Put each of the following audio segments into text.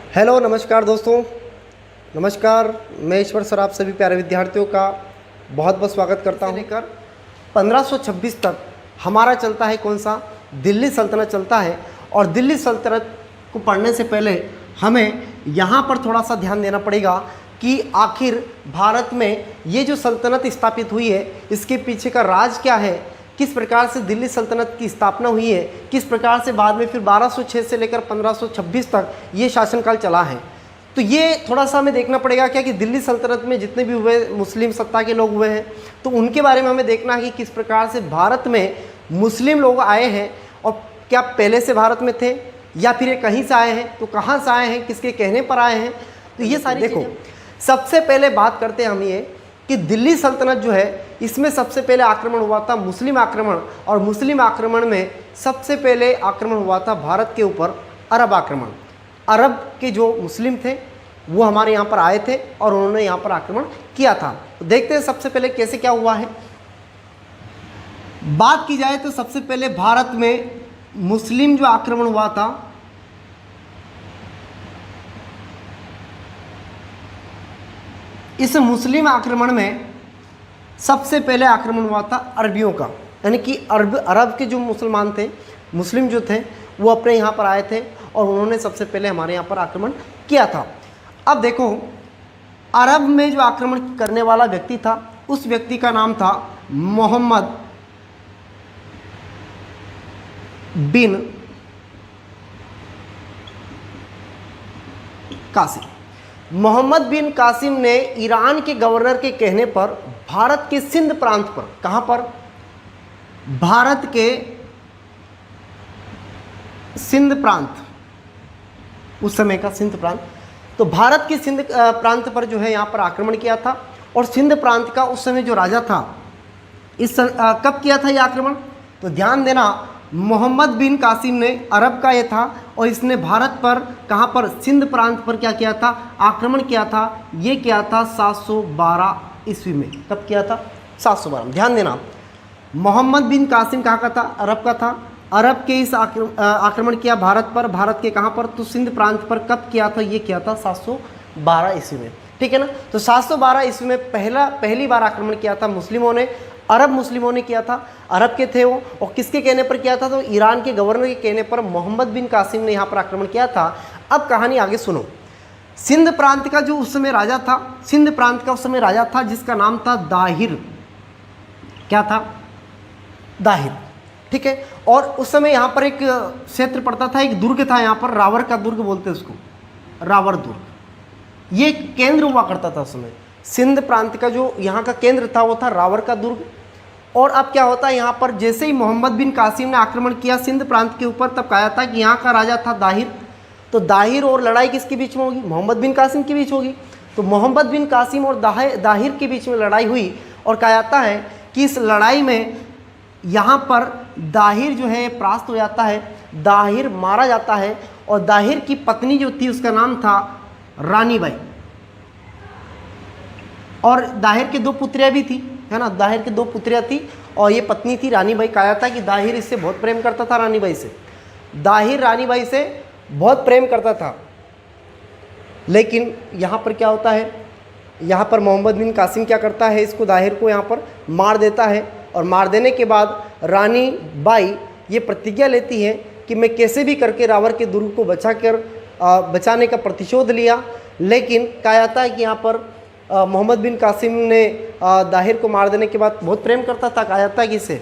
Hello नमस्कार दोस्तों। नमस्कार, मैं ईश्वर सर आप सभी प्यारे विद्यार्थियों का बहुत बहुत स्वागत करता हूँ। लेकर 1526 तक हमारा चलता है कौन सा, दिल्ली सल्तनत चलता है। और दिल्ली सल्तनत को पढ़ने से पहले हमें यहाँ पर थोड़ा सा ध्यान देना पड़ेगा कि आखिर भारत में ये जो सल्तनत स्थापित हुई है इसके पीछे का राज क्या है, किस प्रकार से दिल्ली सल्तनत की स्थापना हुई है, किस प्रकार से बाद में फिर 1206 से लेकर 1526 तक ये शासनकाल चला है। तो ये थोड़ा सा हमें देखना पड़ेगा क्या कि दिल्ली सल्तनत में जितने भी हुए मुस्लिम सत्ता के लोग हुए हैं तो उनके बारे में हमें देखना है कि किस प्रकार से भारत में मुस्लिम लोग आए हैं और क्या पहले से भारत में थे या फिर ये कहीं से आए हैं, तो कहाँ से आए हैं, किसके कहने पर आए हैं। तो ये सारी देखो, सबसे पहले बात करते हैं हम ये कि दिल्ली सल्तनत जो है इसमें सबसे पहले आक्रमण हुआ था मुस्लिम आक्रमण, और मुस्लिम आक्रमण में सबसे पहले आक्रमण हुआ था भारत के ऊपर अरब आक्रमण। अरब के जो मुस्लिम थे वो हमारे यहाँ पर आए थे और उन्होंने यहाँ पर आक्रमण किया था। तो देखते हैं सबसे पहले कैसे क्या हुआ है। बात की जाए तो सबसे पहले भारत में मुस्लिम जो आक्रमण हुआ था इस मुस्लिम आक्रमण में सबसे पहले आक्रमण हुआ था अरबियों का, यानी कि अरब के जो मुसलमान थे, मुस्लिम जो थे वो अपने यहाँ पर आए थे और उन्होंने सबसे पहले हमारे यहाँ पर आक्रमण किया था। अब देखो, अरब में जो आक्रमण करने वाला व्यक्ति था उस व्यक्ति का नाम था मोहम्मद बिन कासिम। मोहम्मद बिन कासिम ने ईरान के गवर्नर के कहने पर भारत के सिंध प्रांत पर, कहाँ पर, भारत के सिंध प्रांत, उस समय का सिंध प्रांत, तो भारत के सिंध प्रांत पर जो है यहाँ पर आक्रमण किया था। और सिंध प्रांत का उस समय जो राजा था कब किया था ये आक्रमण, तो ध्यान देना, मोहम्मद बिन कासिम ने, अरब का ये था और इसने भारत पर, कहाँ पर, सिंध प्रांत पर क्या किया था, आक्रमण किया था। ये किया था 712 ईस्वी में। कब किया था, 712। ध्यान देना, मोहम्मद बिन कासिम कहाँ का था, अरब का था। अरब के इस आक्रमण किया भारत पर, भारत के कहाँ पर, तो सिंध प्रांत पर। कब किया था, ये किया था 712 ईस्वी में, ठीक है ना। तो 712 ईस्वी में पहली बार आक्रमण किया था मुस्लिमों ने, अरब मुस्लिमों ने किया था। अरब के थे वो, और किसके कहने पर किया था, तो ईरान के गवर्नर के कहने पर मोहम्मद बिन कासिम ने यहाँ पर आक्रमण किया था। अब कहानी आगे सुनो। सिंध प्रांत का जो उस समय राजा था, सिंध प्रांत का उस समय राजा था जिसका नाम था दाहिर। क्या था, दाहिर, ठीक है। और उस समय यहाँ पर एक क्षेत्र पड़ता था, एक दुर्ग था यहाँ पर, रावर का दुर्ग बोलते हैं उसको, रावर दुर्ग। ये केंद्र हुआ करता था उस समय। सिंध प्रांत का जो यहाँ का केंद्र था वो था रावर का दुर्ग। और अब क्या होता है, यहाँ पर जैसे ही मोहम्मद बिन कासिम ने आक्रमण किया सिंध प्रांत के ऊपर, तब कहा था कि यहाँ का राजा था दाहिर। तो दाहिर और लड़ाई किसके बीच में होगी, मोहम्मद बिन कासिम के बीच होगी। तो मोहम्मद बिन कासिम और दाहिर के बीच में लड़ाई हुई और कहा जाता है कि इस लड़ाई में यहाँ पर दाहिर जो है परास्त हो जाता है, दाहिर मारा जाता है। और दाहिर की पत्नी जो थी उसका नाम था रानी बाई, और दाहिर के 2 पुत्रियाँ भी थी, है ना। दाहिर की 2 पुत्रियाँ थी और ये पत्नी थी रानी बाई। कहा था कि दाहिर इससे बहुत प्रेम करता था, रानी बाई से। दाहिर रानी बाई से बहुत प्रेम करता था। लेकिन यहाँ पर क्या होता है, यहाँ पर मोहम्मद बिन कासिम क्या करता है, इसको दाहिर को यहाँ पर मार देता है। और मार देने के बाद रानी बाई ये प्रतिज्ञा लेती है कि मैं कैसे भी करके रावर के दुर्ग को बचाने का प्रतिशोध लिया। लेकिन कहा जाता है कि यहाँ पर मोहम्मद बिन कासिम ने दाहिर को मार देने के बाद बहुत प्रेम करता था। कहा जाता है कि इसे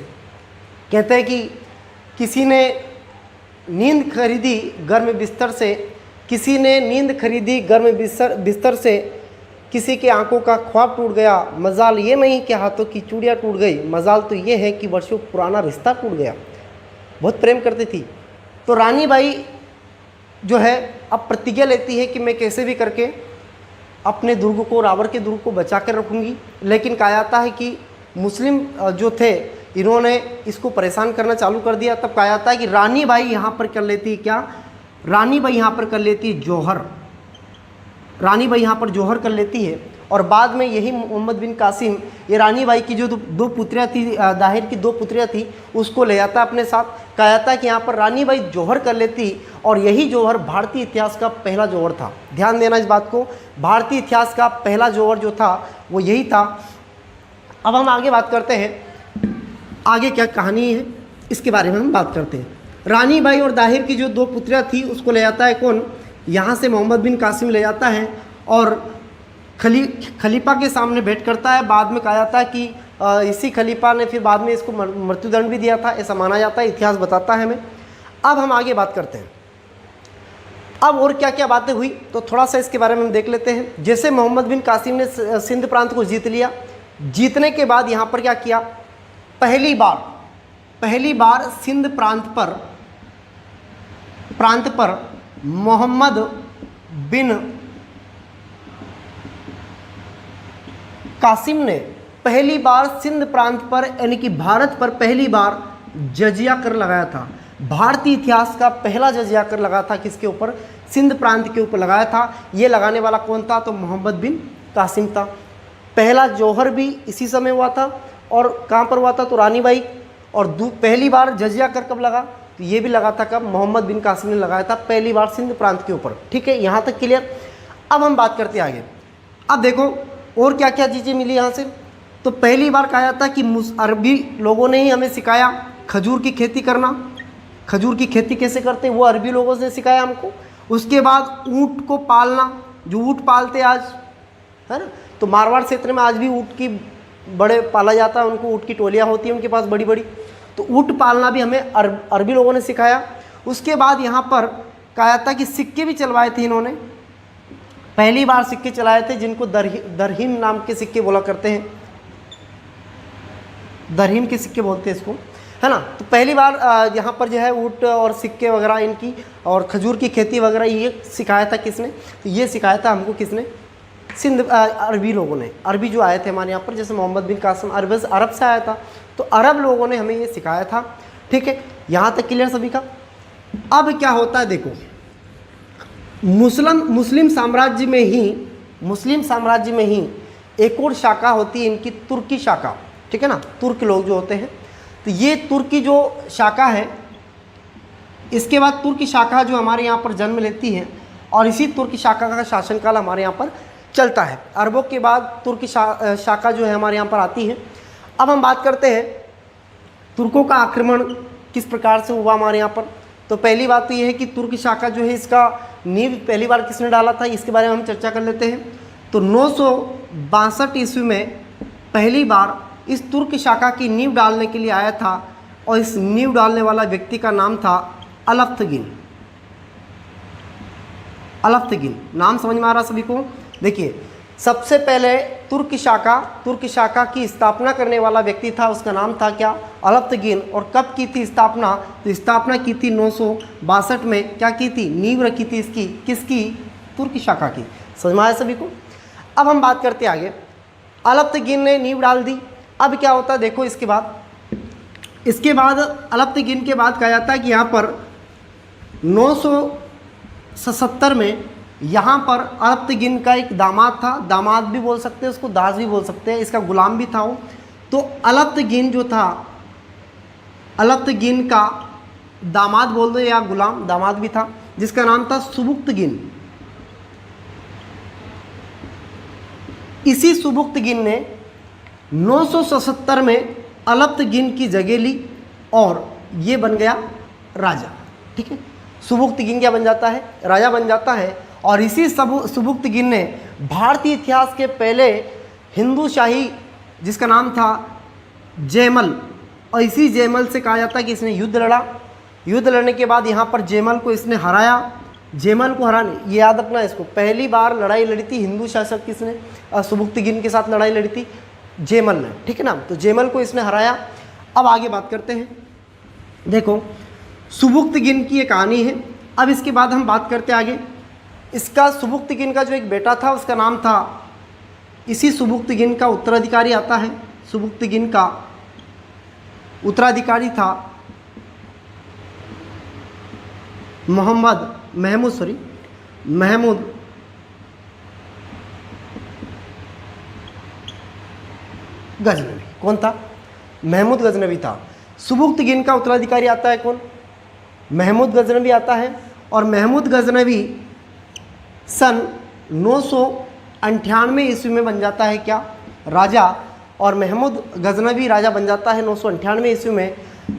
कहते हैं कि किसी ने नींद खरीदी गर्म बिस्तर से, किसी ने नींद खरीदी गर्म बिस्तर से, किसी के आंखों का ख्वाब टूट गया, मजाल ये नहीं कि हाथों की चूड़ियाँ टूट गई, मजाल तो ये है कि वर्षों पुराना रिश्ता टूट गया। बहुत प्रेम करती थी। तो रानी बाई जो है अब प्रतिज्ञा लेती है कि मैं कैसे भी करके अपने दुर्ग को, रावर के दुर्ग को बचा कर रखूँगी। लेकिन कहा जाता है कि मुस्लिम जो थे इन्होंने इसको परेशान करना चालू कर दिया। तब कहा जाता है कि रानी बाई यहाँ पर कर लेती है क्या, रानी बाई यहाँ पर कर लेती है जौहर। रानी बाई यहाँ पर जौहर कर लेती है और बाद में यही मोहम्मद बिन कासिम ये रानी बाई की जो दो पुत्रियाँ थी, दाहिर की दो पुत्रियाँ थी, उसको ले आता अपने साथ। कहा जाता है कि यहाँ पर रानी बाई जौहर कर लेती और यही जौहर भारतीय इतिहास का पहला जौहर था। ध्यान देना इस बात को, भारतीय इतिहास का पहला जौहर जो था वो यही था। अब हम आगे बात करते हैं, आगे क्या कहानी है इसके बारे में हम बात करते हैं। रानी बाई और दाहिर की जो दो पुत्रियाँ थी उसको ले जाता है कौन, यहाँ से मोहम्मद बिन कासिम ले जाता है और खलीफा के सामने भेंट करता है। बाद में कहा जाता है कि इसी खलीफा ने फिर बाद में इसको मृत्युदंड भी दिया था, ऐसा माना जाता है, इतिहास बताता है हमें। अब हम आगे बात करते हैं, अब और क्या क्या बातें हुई तो थोड़ा सा इसके बारे में हम देख लेते हैं। जैसे मोहम्मद बिन कासिम ने सिंध प्रांत को जीत लिया, जीतने के बाद यहाँ पर क्या किया, पहली बार सिंध प्रांत पर मोहम्मद बिन कासिम ने पहली बार सिंध प्रांत पर यानी कि भारत पर पहली बार जजिया कर लगाया था। भारतीय इतिहास का पहला जजिया कर लगा था किसके ऊपर, सिंध प्रांत के ऊपर लगाया था। ये लगाने वाला कौन था, तो मोहम्मद बिन कासिम था। पहला जौहर भी इसी समय हुआ था और कहाँ पर हुआ था, तो रानी बाई। और पहली बार जजिया कर कब लगा, तो ये भी लगा था कब, मोहम्मद बिन कासिम ने लगाया था पहली बार सिंध प्रांत के ऊपर। ठीक है, यहाँ तक क्लियर। अब हम बात करते हैं आगे। अब देखो और क्या क्या चीज़ें मिली यहाँ से। तो पहली बार कहा जाता है कि अरबी लोगों ने ही हमें सिखाया खजूर की खेती करना। खजूर की खेती कैसे करते हैं वो अरबी लोगों ने सिखाया हमको। उसके बाद ऊँट को पालना, जो ऊँट पालते आज, है ना, तो मारवाड़ क्षेत्र में आज भी ऊँट की बड़े पाला जाता है, उनको ऊँट की टोलियाँ होती हैं उनके पास बड़ी बड़ी, तो ऊँट पालना भी हमें अरबी लोगों ने सिखाया। उसके बाद यहाँ पर कहा जाता है कि सिक्के भी चलवाए थे इन्होंने, पहली बार सिक्के चलाए थे जिनको दरहिम नाम के सिक्के बोला करते हैं, दरहिम के सिक्के बोलते हैं इसको, है ना। तो पहली बार यहाँ पर जो है ऊँट और सिक्के वगैरह इनकी और खजूर की खेती वगैरह ये सिखाया था किसने, तो ये सिखाया था हमको किसने, सिंध अरबी लोगों ने। अरबी जो आए थे हमारे यहाँ पर, जैसे मोहम्मद बिन कासिम अरब से आया था, तो अरब लोगों ने हमें ये सिखाया था। ठीक है, यहाँ तक क्लियर सभी का। अब क्या होता है देखो, मुस्लिम साम्राज्य में ही एक और शाखा होती है इनकी, तुर्की शाखा। ठीक है ना, तुर्क लोग जो होते हैं, तो ये तुर्की जो शाखा है, इसके बाद तुर्की शाखा जो हमारे यहाँ पर जन्म लेती है और इसी तुर्की शाखा का शासनकाल हमारे यहाँ पर चलता है। अरबों के बाद तुर्की शाखा जो है हमारे यहाँ पर आती है। अब हम बात करते हैं तुर्कों का आक्रमण किस प्रकार से हुआ हमारे यहाँ पर। तो पहली बात तो ये है कि तुर्की शाखा जो है इसका नींव पहली बार किसने डाला था, इसके बारे में हम चर्चा कर लेते हैं। तो 962 ईस्वी में पहली बार इस तुर्क शाखा की नींव डालने के लिए आया था और इस नींव डालने वाला व्यक्ति का नाम था अलफ्तगिन। नाम समझ में आ रहा सभी को। देखिए, सबसे पहले तुर्क शाखा की स्थापना करने वाला व्यक्ति था, उसका नाम था क्या, अलफ्तगिन। और कब की थी स्थापना, तो स्थापना की थी 962 में। क्या की थी, नींव रखी थी इसकी, किसकी, तुर्क शाखा की। समझ में आया सभी को। अब हम बात करते आगे, अलफ्तगिन ने नींव डाल दी। अब क्या होता है देखो, इसके बाद अलफ्तगिन के बाद कहा जाता है कि यहाँ पर 977 में यहाँ पर अलफ्तगिन का एक दामाद था, दामाद भी बोल सकते हैं उसको, दास भी बोल सकते हैं, इसका गुलाम भी था वो। तो अलफ्तगिन जो था, अलफ्तगिन का दामाद बोल दो या गुलाम, दामाद भी था, जिसका नाम था सुबुक्तगिन। इसी सुबुक्तगिन ने 977 में अलफ्तगिन की जगह ली और ये बन गया राजा। ठीक है, सुबुक्तगिन क्या बन जाता है, राजा बन जाता है। और इसी सुबुक्तगिन ने भारतीय इतिहास के पहले हिंदू शाही जिसका नाम था जयमल, और इसी जयमल से कहा जाता है कि इसने युद्ध लड़ा। युद्ध लड़ने के बाद यहाँ पर जयमल को इसने हराया। जयमल को हराने, ये याद रखना इसको, पहली बार लड़ाई लड़ी थी हिंदू शासक किसने, सुबुक्तगिन के साथ लड़ाई लड़ी थी जयमल ने। ठीक है ना, तो जयमल को इसने हराया। अब आगे बात करते हैं, देखो सुबुक्तगिन की ये कहानी है। अब इसके बाद हम बात करते आगे, इसका सुबुक्तगिन का जो एक बेटा था उसका नाम था, इसी सुबुक्तगिन का उत्तराधिकारी आता है, सुबुक्तगिन का उत्तराधिकारी था महमूद गजनवी। कौन था? महमूद गजनवी था। सुबुक्तगीन का उत्तराधिकारी आता है कौन? महमूद गजनवी आता है। और महमूद गजनवी सन 998 ईस्वी में बन जाता है क्या? राजा। और महमूद गजनवी राजा बन जाता है 998 ईस्वी में।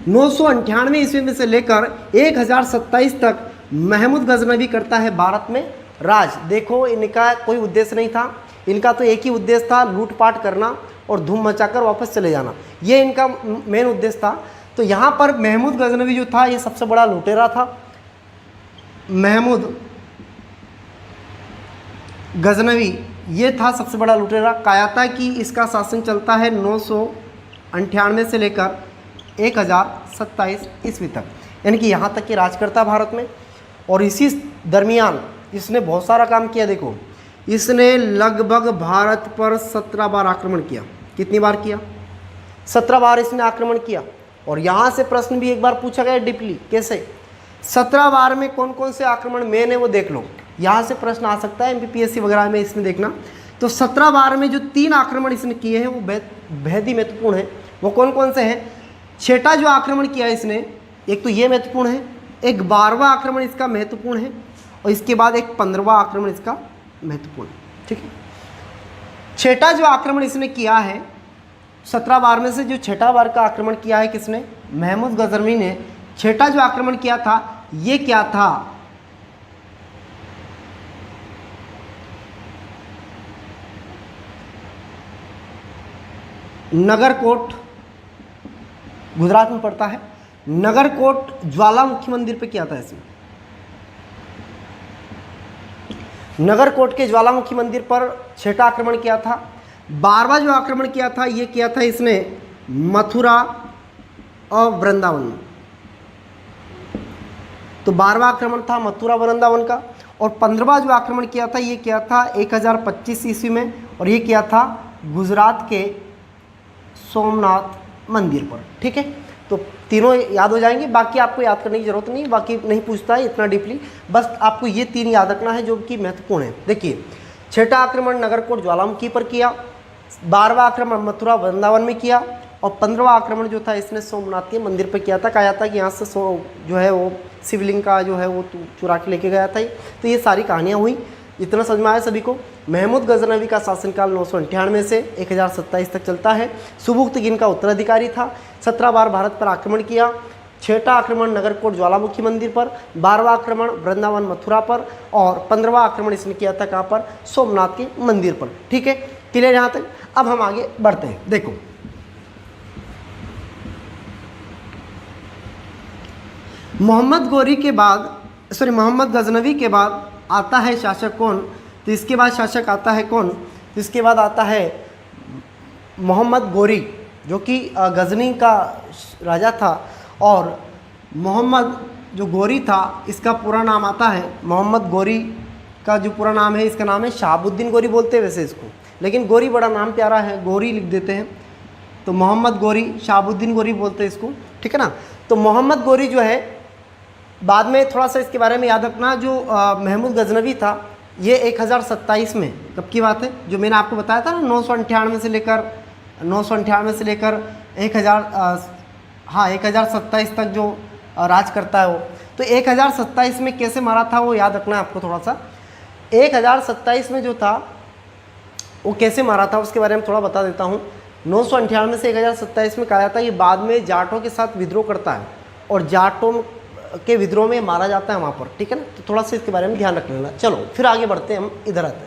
998 ईस्वी में से लेकर 1027 तक महमूद गजनवी करता है भारत में राज। देखो, इनका कोई उद्देश्य नहीं था, इनका तो एक ही उद्देश्य था, लूटपाट करना और धूम मचाकर वापस चले जाना, ये इनका मेन उद्देश्य था। तो यहाँ पर महमूद गजनवी जो था ये सबसे बड़ा लुटेरा था। महमूद गजनवी ये था सबसे बड़ा लुटेरा। कायता कि इसका शासन चलता है 998 से लेकर 1027 ईस्वी तक, यानी कि यहाँ तक कि राज करता भारत में। और इसी दरमियान इसने बहुत सारा काम किया। देखो, इसने लगभग भारत पर 17 बार आक्रमण किया। कितनी बार किया? 17 बार इसने आक्रमण किया। और यहाँ से प्रश्न भी एक बार पूछा गया डीपली, कैसे? 17 बार में कौन कौन से आक्रमण मेन है वो देख लो। यहाँ से प्रश्न आ सकता है MPPSC वगैरह में, इसमें देखना। तो 17 बार में जो 3 आक्रमण इसने किए हैं वो बेहद ही महत्वपूर्ण है। वो कौन कौन से हैं? छठा जो आक्रमण किया इसने, एक तो ये महत्वपूर्ण है, एक 12वां आक्रमण इसका महत्वपूर्ण है, और इसके बाद एक 15वां आक्रमण इसका महत्वपूर्ण है। ठीक है, छठा जो आक्रमण इसने किया है 17 बार में से जो छठा बार का आक्रमण किया है किसने? महमूद गजनवी ने। छठा जो आक्रमण किया था ये क्या था? नगरकोट, गुजरात में पड़ता है। नगरकोट ज्वालामुखी मंदिर पे किया था इसने। नगरकोट के ज्वालामुखी मंदिर पर छठा आक्रमण किया था। 12वां जो आक्रमण किया था ये किया था इसने मथुरा और वृंदावन में। तो 12वां आक्रमण था मथुरा वृंदावन का। और 15वां जो आक्रमण किया था ये किया था 1025 ईस्वी में, और ये किया था गुजरात के सोमनाथ मंदिर पर। ठीक है, तो तीनों याद हो जाएंगे, बाकी आपको याद करने की जरूरत नहीं, बाकी नहीं पूछता है इतना डीपली, बस आपको ये 3 याद रखना है जो कि महत्वपूर्ण है। देखिए, छठा आक्रमण नगरकोट ज्वालामुखी पर किया, 12वां आक्रमण मथुरा वृंदावन में किया, और 15वां आक्रमण जो था इसने सोमनाथ के मंदिर पर किया था। कहा जाता है कि यहाँ से जो है वो शिवलिंग का जो है वो चुरा के लेके गया था। तो ये सारी कहानियाँ हुई। इतना समझ में आया सभी को? महमूद गजनवी का शासनकाल 998 से 1027 तक चलता है। सुबुक्तगीन का उत्तराधिकारी था। 17 बार भारत पर आक्रमण किया। छठा आक्रमण नगरकोट ज्वालामुखी मंदिर पर, 12वां आक्रमण वृंदावन मथुरा पर, और 15वां आक्रमण इसने किया था कहाँ पर? सोमनाथ के मंदिर पर। ठीक है, क्लियर यहाँ तक? अब हम आगे बढ़ते हैं। देखो, मोहम्मद गजनवी के बाद आता है शासक कौन? तो इसके बाद शासक आता है कौन? तो इसके बाद आता है मोहम्मद गोरी, जो कि गजनी का राजा था। और मोहम्मद जो गोरी था इसका पूरा नाम आता है, मोहम्मद गोरी का जो पूरा नाम है इसका नाम है शहाबुद्दीन गोरी बोलते हैं वैसे इसको, लेकिन गोरी बड़ा नाम प्यारा है, गोरी लिख देते हैं। तो मोहम्मद गोरी, शहाबुद्दीन गोरी बोलते हैं इसको। ठीक है ना? तो मोहम्मद गोरी जो है, बाद में थोड़ा सा इसके बारे में याद रखना, जो महमूद गजनवी था ये 1027 में, कब की बात है? जो मैंने आपको बताया था ना 998 से लेकर 1027 तक जो राज करता है वो। तो 1027 में कैसे मारा था वो याद रखना है आपको थोड़ा सा। 1027 में जो था वो कैसे मारा था उसके बारे में थोड़ा बता देता हूँ। 998 से 1027 में कहा जाता है ये बाद में जाटों के साथ विद्रोह करता है और जाटों के विद्रोह में मारा जाता है वहाँ पर। ठीक है ना? तो थोड़ा सा इसके बारे में ध्यान रख लेना। चलो फिर आगे बढ़ते हैं, हम इधर आते हैं।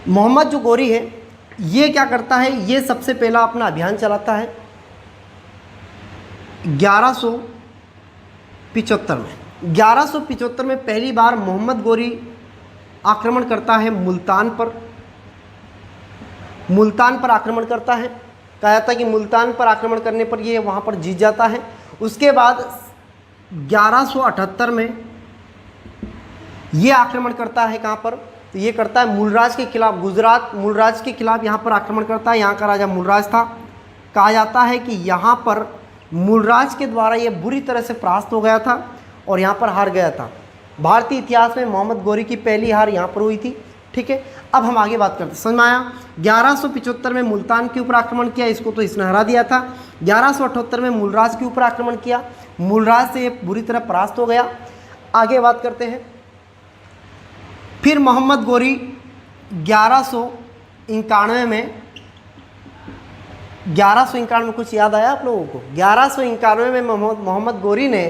मोहम्मद जो गोरी है ये क्या करता है? ये सबसे पहला अपना अभियान चलाता है 1175 में। 1175 में पहली बार मोहम्मद गोरी आक्रमण करता है मुल्तान पर आक्रमण करता है। कहा जाता है कि मुल्तान पर आक्रमण करने पर ये वहाँ पर जीत जाता है। उसके बाद 1178 में ये आक्रमण करता है कहाँ पर? तो ये करता है मूलराज के खिलाफ, गुजरात मूलराज के खिलाफ यहाँ पर आक्रमण करता है। यहाँ का राजा मूलराज था। कहा जाता है कि यहाँ पर मूलराज के द्वारा ये बुरी तरह से परास्त हो गया था और यहाँ पर हार गया था। भारतीय इतिहास में मोहम्मद गोरी की पहली हार यहाँ पर हुई थी ठीक है, अब हम आगे बात करते हैं, समझ में आया। 1175 में मुल्तान के ऊपर आक्रमण किया, इसको तो इसने हरा दिया था। 1178 में मूलराज के ऊपर आक्रमण किया, मूलराज से ये बुरी तरह परास्त हो गया। आगे बात करते हैं, फिर मोहम्मद गोरी 1191 में, 1191 कुछ याद आया आप लोगों को? 1191 में मोहम्मद गोरी ने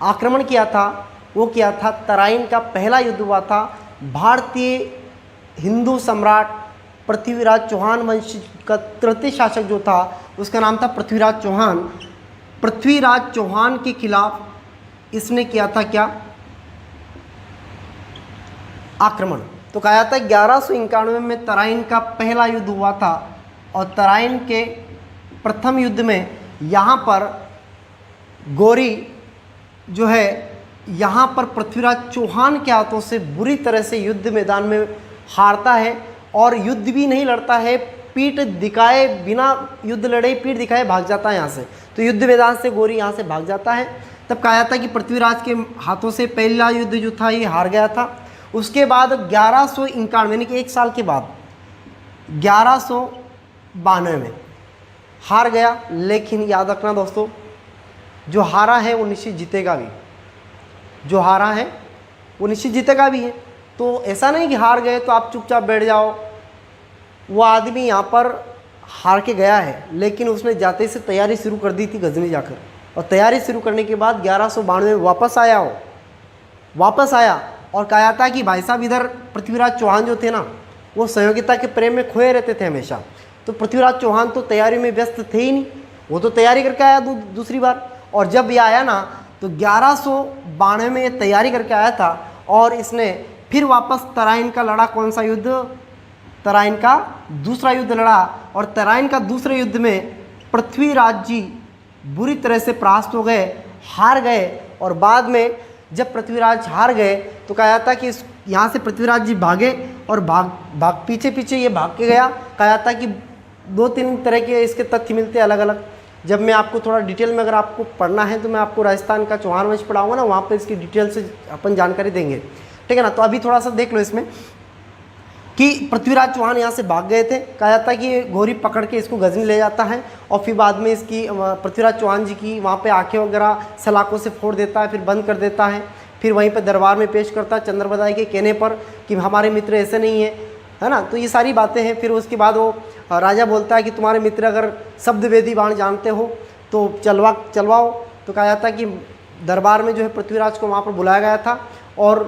आक्रमण किया था, वो किया था तराइन का पहला युद्ध हुआ था। भारतीय हिंदू सम्राट पृथ्वीराज चौहान वंश का तृतीय शासक जो था उसका नाम था पृथ्वीराज चौहान। पृथ्वीराज चौहान के खिलाफ इसने किया था क्या? आक्रमण। तो कहा जाता है 1191 में तराइन का पहला युद्ध हुआ था और तराइन के प्रथम युद्ध में यहाँ पर गोरी जो है यहाँ पर पृथ्वीराज चौहान के हाथों से बुरी तरह से युद्ध मैदान में हारता है और युद्ध भी नहीं लड़ता है, पीठ दिखाए बिना युद्ध लड़े पीठ दिखाए भाग जाता है यहाँ से। तो युद्ध मैदान से गोरी यहाँ से भाग जाता है। तब कहा जाता है कि पृथ्वीराज के हाथों से पहला युद्ध जो था ये हार गया था। उसके बाद 1191 यानी कि 1 साल के बाद 1192 में हार गया। लेकिन याद रखना दोस्तों, जो हारा है वो निश्चित जीतेगा भी, जो हारा है वो निश्चित जीतेगा भी है। तो ऐसा नहीं कि हार गए तो आप चुपचाप बैठ जाओ। वो आदमी यहाँ पर हार के गया है, लेकिन उसने जाते से तैयारी शुरू कर दी थी गजनी जाकर, और तैयारी शुरू करने के बाद 1192 में वापस आया और कहा जाता है कि भाई साहब इधर पृथ्वीराज चौहान जो थे ना वो सहयोगिता के प्रेम में खोए रहते थे हमेशा। तो पृथ्वीराज चौहान तो तैयारी में व्यस्त थे ही नहीं, वो तो तैयारी करके आया दूसरी बार। और जब ये आया ना तो 1192 में ये तैयारी करके आया था और इसने फिर वापस तराइन का लड़ा। कौन सा युद्ध? तराइन का दूसरा युद्ध लड़ा। और तराइन का दूसरे युद्ध में पृथ्वीराज जी बुरी तरह से परास्त हो गए, हार गए। और बाद में जब पृथ्वीराज हार गए तो कहा जाता कि यहाँ से पृथ्वीराज जी भागे और भाग पीछे ये भाग के गया। कहा जाता कि 2-3 तरह के इसके तथ्य मिलते हैं अलग अलग। जब मैं आपको थोड़ा डिटेल में अगर आपको पढ़ना है तो मैं आपको राजस्थान का चौहान वंश पढ़ाऊंगा ना, वहाँ पर इसकी डिटेल से अपन जानकारी देंगे, ठीक है ना। तो अभी थोड़ा सा देख लो इसमें कि पृथ्वीराज चौहान यहाँ से भाग गए थे। कहा जाता है कि गोरी पकड़ के इसको गजनी ले जाता है और फिर बाद में इसकी पृथ्वीराज चौहान जी की वहाँ पे आंखें वगैरह सलाखों से फोड़ देता है, फिर बंद कर देता है। फिर वहीं पे दरबार में पेश करता है चंद्रबदाई के कहने पर कि हमारे मित्र ऐसे नहीं है ना। तो ये सारी बातें हैं। फिर उसके बाद वो राजा बोलता है कि तुम्हारे मित्र अगर शब्द वेदी बाण जानते हो तो चलवाओ। तो कहा जाता है कि दरबार में जो है पृथ्वीराज को वहाँ पर बुलाया गया था और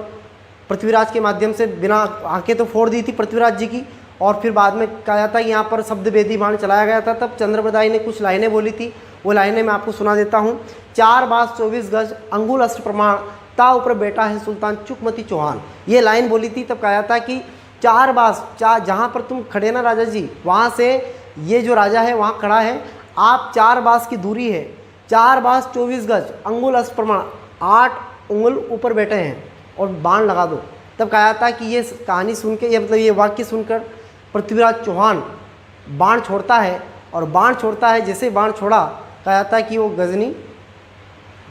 पृथ्वीराज के माध्यम से बिना आंखें तो फोड़ दी थी पृथ्वीराज जी की। और फिर बाद में कहा जाता है कि यहाँ पर शब्द वेदी बाण चलाया गया था। तब चंद्रबदाई ने कुछ लाइनें बोली थी, वो लाइनें मैं आपको सुना देता हूँ। 4 बास 24 गज अंगुल अस्त्र प्रमाण ता ऊपर बैठा है सुल्तान चुकमती चौहान, ये लाइन बोली थी। तब कहा जाता है कि 4 बास जहाँ पर तुम खड़े ना राजा जी, वहाँ से ये जो राजा है वहाँ खड़ा है, आप 4 बास की दूरी है, 4 बास 24 गज अंगुल अस्त्र प्रमाण 8 उंगल ऊपर बैठे हैं और बाण लगा दो। तब कहा जाता है कि ये कहानी सुन के ये मतलब ये वाक्य सुनकर पृथ्वीराज चौहान बाण छोड़ता है और बाण छोड़ता है। जैसे बाण छोड़ा कहा जाता है कि वो गजनी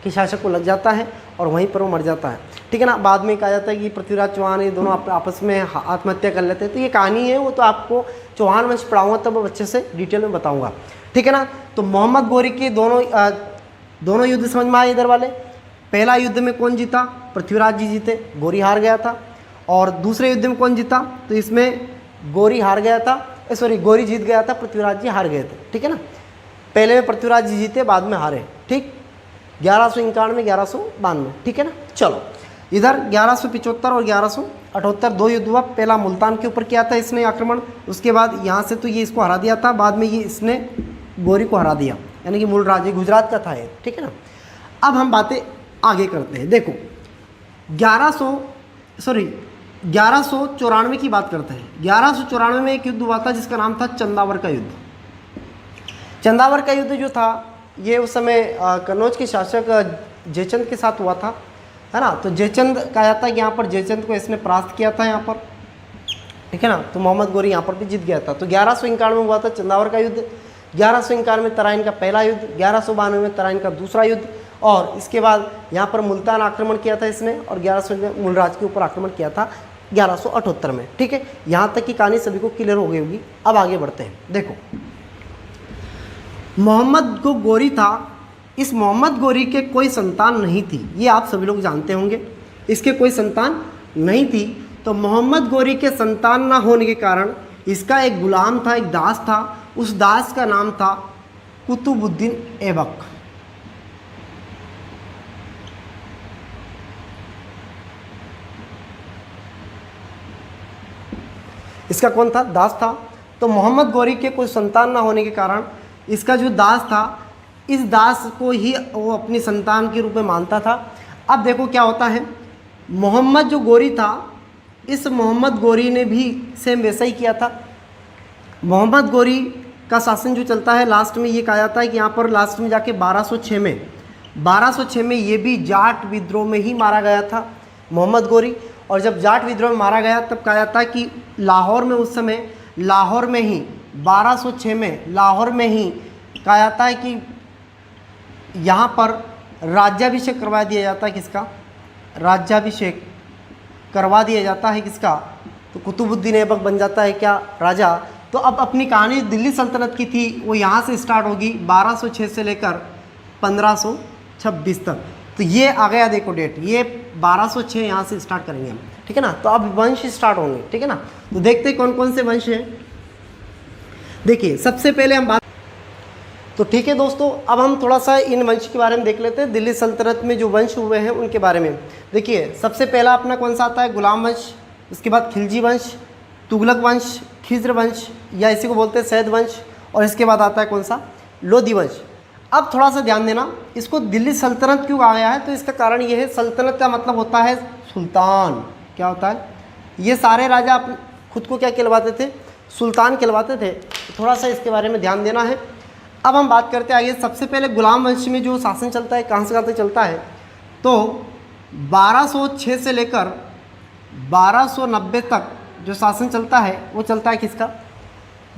के शासक को लग जाता है और वहीं पर वो मर जाता है, ठीक है ना। बाद में कहा जाता है कि पृथ्वीराज चौहान ये दोनों आपस में आत्महत्या कर लेते हैं। तो ये कहानी है, वो तो आपको चौहान वंश पढ़ाऊँगा तब अच्छे से डिटेल में बताऊँगा, ठीक है ना। तो मोहम्मद गोरी के दोनों युद्ध समझ में आए इधर वाले। पहला युद्ध में कौन जीता? पृथ्वीराज जी जीते, गोरी हार गया था। और दूसरे युद्ध में कौन जीता? तो इसमें गोरी हार गया था, गोरी जीत गया था, पृथ्वीराज जी हार गए थे, ठीक है ना। पहले में पृथ्वीराज जी जीते, बाद में हारे, ठीक। 1191 1192, ठीक है ना। चलो इधर 1175 और 1178 2 युद्ध हुआ। पहला मुल्तान के ऊपर किया था इसने आक्रमण, उसके बाद यहाँ से तो ये इसको हरा दिया था, बाद में ये इसने गोरी को हरा दिया, यानी कि मूल राज्य गुजरात का था ये, ठीक है ना। अब हम बातें आगे करते हैं। देखो 1194 की बात करते हैं। 1194 में एक युद्ध हुआ था जिसका नाम था चंदावर का युद्ध। चंदावर का युद्ध जो था ये उस समय कन्नौज के शासक जयचंद के साथ हुआ था, है ना। तो जयचंद कहा जाता है कि यहाँ पर जयचंद को इसने परास्त किया था यहाँ पर, ठीक है ना। तो मोहम्मद गोरी यहाँ पर भी जीत गया था। तो 1191 में हुआ था चंदावर का युद्ध, 1191 में तराइन का पहला युद्ध, 1192 में तराइन का दूसरा युद्ध, और इसके बाद यहाँ पर मुल्तान आक्रमण किया था इसने, और 1100 में मूलराज के ऊपर आक्रमण किया था। 1178 में। ठीक है, यहाँ तक की कहानी सभी को क्लियर हो गई होगी। अब आगे बढ़ते हैं। देखो, मोहम्मद जो गोरी था, इस मोहम्मद गोरी के कोई संतान नहीं थी, ये आप सभी लोग जानते होंगे। इसके कोई संतान नहीं थी, तो मोहम्मद गोरी के संतान ना होने के कारण इसका एक गुलाम था, एक दास था। उस दास का नाम था कुतुबुद्दीन ऐबक। इसका कौन था? दास था। तो मोहम्मद गोरी के कोई संतान ना होने के कारण इसका जो दास था, इस दास को ही वो अपनी संतान के रूप में मानता था। अब देखो क्या होता है, मोहम्मद जो गोरी था, इस मोहम्मद गोरी ने भी सेम वैसा ही किया था। मोहम्मद गोरी का शासन जो चलता है, लास्ट में ये कहा जाता है कि यहाँ पर लास्ट में जाके 1206 में ये भी जाट विद्रोह में ही मारा गया था मोहम्मद गोरी। और जब जाट विद्रोह में मारा गया तब कहा जाता है कि लाहौर में, उस समय लाहौर में ही 1206 में लाहौर में ही कहा जाता है कि यहाँ पर राज्याभिषेक करवा दिया जाता है। किसका? राज्याभिषेक करवा दिया जाता है। किसका? तो कुतुबुद्दीन ऐबक बन जाता है क्या? राजा। तो अब अपनी कहानी दिल्ली सल्तनत की थी, वो यहाँ से स्टार्ट होगी 1206 से लेकर 1526 तक। तो ये आ गया, देखो डेट, ये 1206 यहाँ से स्टार्ट करेंगे हम। ठीक है ना, तो अब वंश स्टार्ट होंगे। ठीक है ना, तो देखते हैं कौन कौन से वंश हैं। देखिए, सबसे पहले हम बात, तो ठीक है दोस्तों, अब हम थोड़ा सा इन वंश के बारे में देख लेते हैं। दिल्ली सल्तनत में जो वंश हुए हैं उनके बारे में देखिए। सबसे पहला अपना कौन सा आता है? गुलाम वंश। उसके बाद खिलजी वंश, तुगलक वंश, खिज्र वंश या इसी को बोलते हैं सैद वंश। और इसके बाद आता है कौन सा? लोधी वंश। अब थोड़ा सा ध्यान देना, इसको दिल्ली सल्तनत क्यों कहा गया है? तो इसका कारण ये है, सल्तनत का मतलब होता है सुल्तान। क्या होता है? ये सारे राजा खुद को क्या कहलवाते थे? सुल्तान कहलवाते थे। थोड़ा सा इसके बारे में ध्यान देना है। अब हम बात करते हैं आगे। सबसे पहले गुलाम वंश में जो शासन चलता है, कहाँ से कहाँ तक चलता है? तो 1206 से लेकर 1290 तक जो शासन चलता है वो चलता है किसका?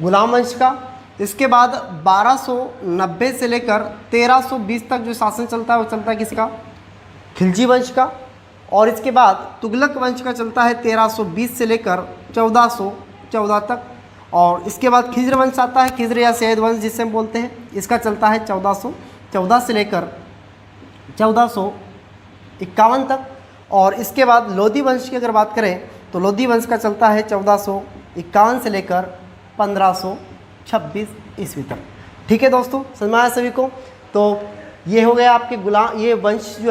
गुलाम वंश का। इसके बाद 1290 से लेकर 1320 तक जो शासन चलता है वो चलता है किसका? खिलजी वंश का। और इसके बाद तुगलक वंश का चलता है 1320 से लेकर 1414 तक। और इसके बाद खिज्र वंश आता है, खिज्र या सैद वंश जिसे हम बोलते हैं, इसका चलता है 1414 से लेकर 1451 तक। और इसके बाद लोधी वंश की अगर बात करें तो लोधी वंश का चलता है 1451 से लेकर 1526 ईस्वी तक। ठीक है दोस्तों, समझ में आया सभी को? तो ये हो गया आपके गुलाम, ये वंश जो